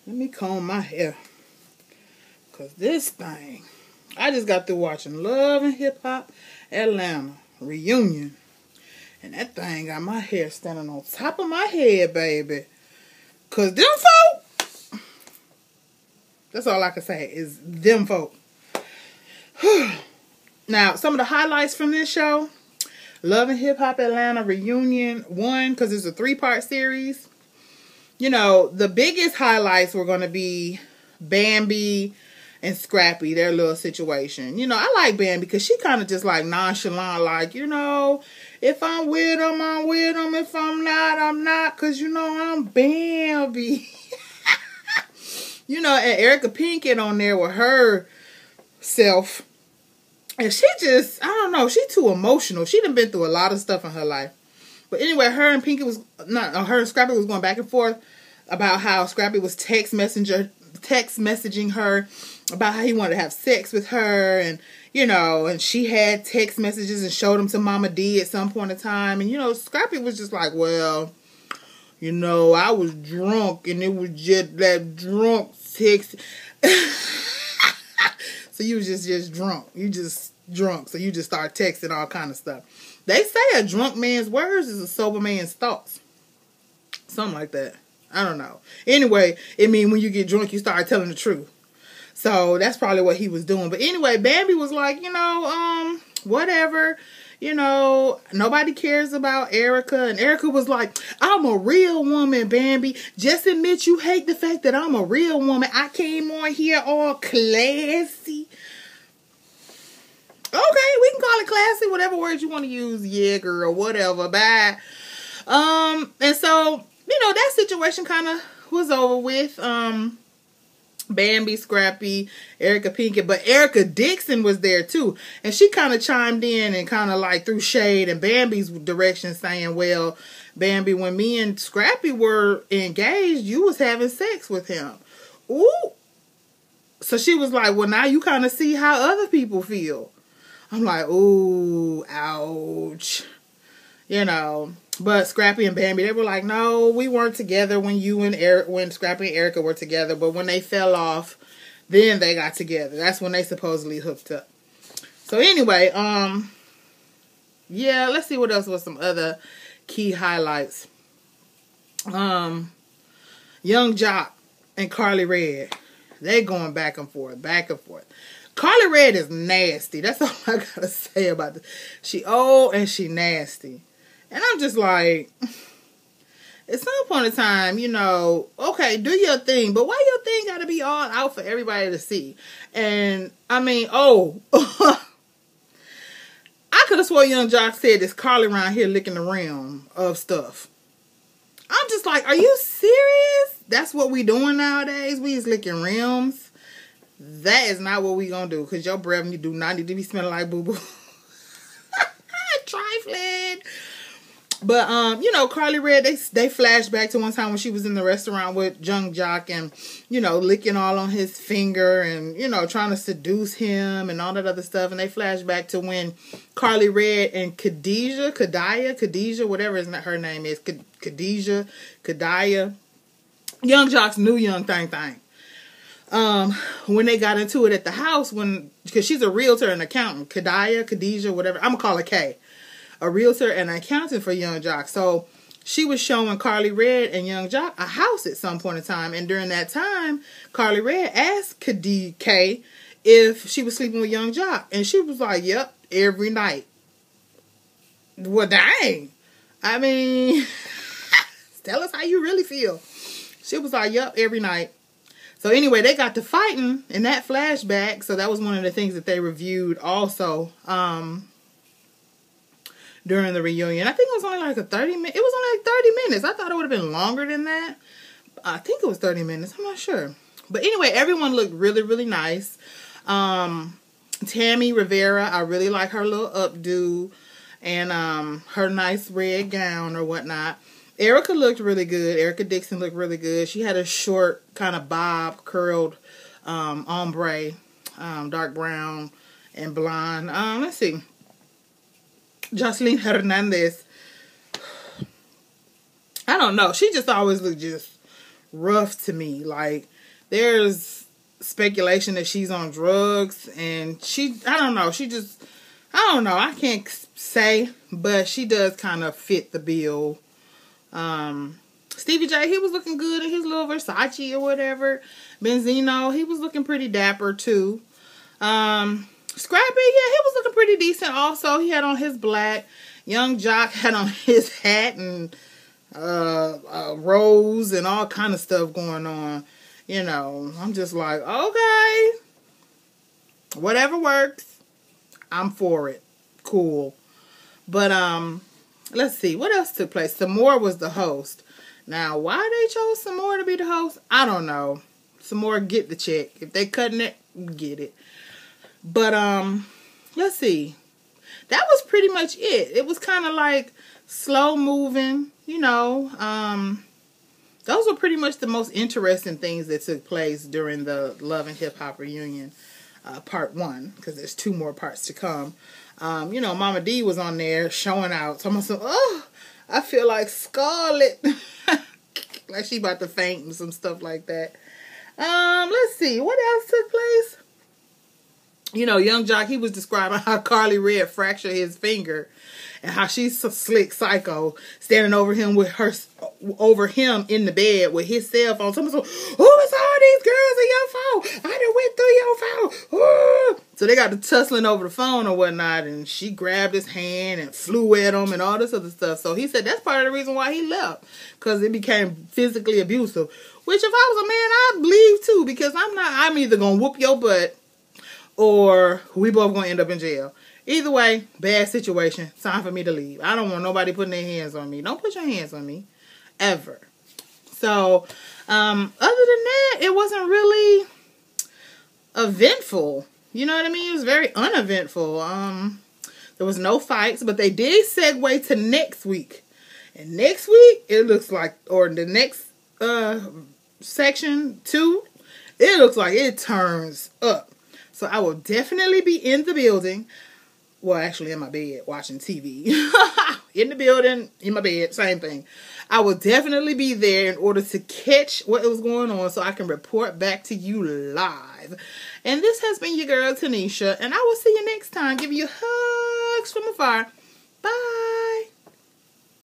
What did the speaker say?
Let me comb my hair. Because this thing, I just got through watching Love and Hip Hop Atlanta reunion. And that thing got my hair standing on top of my head, baby. Because them folk, that's all I can say is them folk. Now, some of the highlights from this show, Love and Hip Hop Atlanta reunion 1, because it's a 3-part series. You know, the biggest highlights were going to be Bambi and Scrappy, their little situation. You know, I like Bambi because she kind of just like nonchalant, like, you know, if I'm with them, I'm with them. If I'm not, I'm not, because, you know, I'm Bambi. You know, and Erica Pinkett on there with her self. And she just, I don't know, she too emotional. She done been through a lot of stuff in her life. But anyway, her and Scrappy was going back and forth about how Scrappy was text messaging her about how he wanted to have sex with her, and you know, and she had text messages and showed them to Mama D at some point in time, and you know, Scrappy was just like, well, you know, I was drunk and it was just that drunk text. So you was just drunk. You just drunk, so you just start texting all kind of stuff. They say a drunk man's words is a sober man's thoughts. Something like that. I don't know. Anyway, it means when you get drunk, you start telling the truth. So that's probably what he was doing. But anyway, Bambi was like, you know, whatever. You know, nobody cares about Erica. And Erica was like, I'm a real woman, Bambi. Just admit you hate the fact that I'm a real woman. I came on here all classy. Okay, we can call it classy, whatever words you want to use, yeah, girl, whatever, bye. And so, you know, that situation kind of was over with. Bambi, Scrappy, Erica Pinkett, but Erica Dixon was there too, and she kind of chimed in and kind of like threw shade in Bambi's direction, saying, well, Bambi, when me and Scrappy were engaged, you was having sex with him. Ooh. So she was like, well, now you kind of see how other people feel. I'm like, ooh, ouch. You know, but Scrappy and Bambi, they were like, no, we weren't together when when Scrappy and Erica were together, but when they fell off, then they got together. That's when they supposedly hooked up. So anyway, yeah, let's see what else was some other key highlights. Young Jock and Carly Red, they going back and forth, back and forth. Carly Red is nasty. That's all I gotta say about this. She old and she nasty. And I'm just like, at some point in time, you know, okay, do your thing, but why your thing gotta be all out for everybody to see? And, I mean, I could have swore Young Jock said this Carly around here licking the rim of stuff. I'm just like, are you serious? That's what we doing nowadays? We just licking rims? That is not what we gonna do, because your breath do not need to be smelling like boo-boo. Trifling. But, you know, Carly Red, they flashed back to one time when she was in the restaurant with Young Jock and, you know, licking all on his finger and, you know, trying to seduce him and all that other stuff. And they flashed back to when Carly Red and Khadijah, whatever her name is, Khadijah, Young Jock's new young thing. When they got into it at the house, because she's a realtor and accountant, Khadijah, whatever, I'm gonna call her Kay, a realtor and an accountant for Young Jock. So she was showing Carly Red and Young Jock a house at some point in time, and during that time, Carly Red asked Kay if she was sleeping with Young Jock, and she was like, yep, every night. Well, dang. I mean, tell us how you really feel. She was like, yep, every night. So anyway, they got to fighting in that flashback. So that was one of the things that they reviewed also during the reunion. I think it was only like 30 minutes. It was only like 30 minutes. I thought it would have been longer than that. I think it was 30 minutes. I'm not sure. But anyway, everyone looked really, really nice. Tammy Rivera, I really like her little updo and her nice red gown or whatnot. Erica looked really good. Erica Dixon looked really good. She had a short, kind of bob, curled ombre, dark brown and blonde. Let's see. Jocelyn Hernandez. I don't know. She just always looked just rough to me. Like, there's speculation that she's on drugs, and I don't know, I can't say, but she does kind of fit the bill. Stevie J, he was looking good in his little Versace or whatever. Benzino, he was looking pretty dapper too. Scrappy, yeah, he was looking pretty decent also. He had on his black. Young Jock had on his hat and rose and all kind of stuff going on. You know, I'm just like, okay, whatever works, I'm for it. Cool. But let's see, what else took place? Samore was the host. Now, why they chose Samore to be the host, I don't know. Samore, get the check. If they cutting it, get it. But let's see. That was pretty much it. It was kind of like slow moving, you know. Those were pretty much the most interesting things that took place during the Love and Hip Hop reunion, part 1, because there's 2 more parts to come. You know, Mama D was on there showing out. So I'm like, oh, I feel like Scarlett. Like she about to faint and some stuff like that. Let's see. What else took place? You know, Young Jock, he was describing how Carly Red fractured his finger and how she's so slick psycho standing over him in the bed with his cell phone. Someone said, who is all these girls in your phone? I done went through your phone. Ooh. So they got to tussling over the phone or whatnot, and she grabbed his hand and flew at him and all this other stuff. So he said that's part of the reason why he left, because it became physically abusive. Which if I was a man, I'd leave too, because I'm either going to whoop your butt or we both going to end up in jail. Either way, bad situation. Time for me to leave. I don't want nobody putting their hands on me. Don't put your hands on me. Ever. So, other than that, it wasn't really eventful. You know what I mean? It was very uneventful. There was no fights, but they did segue to next week. And next week, it looks like, or the next section 2, it looks like it turns up. So I will definitely be in the building. Well, actually in my bed watching TV. In the building, in my bed, same thing. I will definitely be there in order to catch what was going on so I can report back to you live. And this has been your girl, Tanisha. And I will see you next time. Give you hugs from afar. Bye.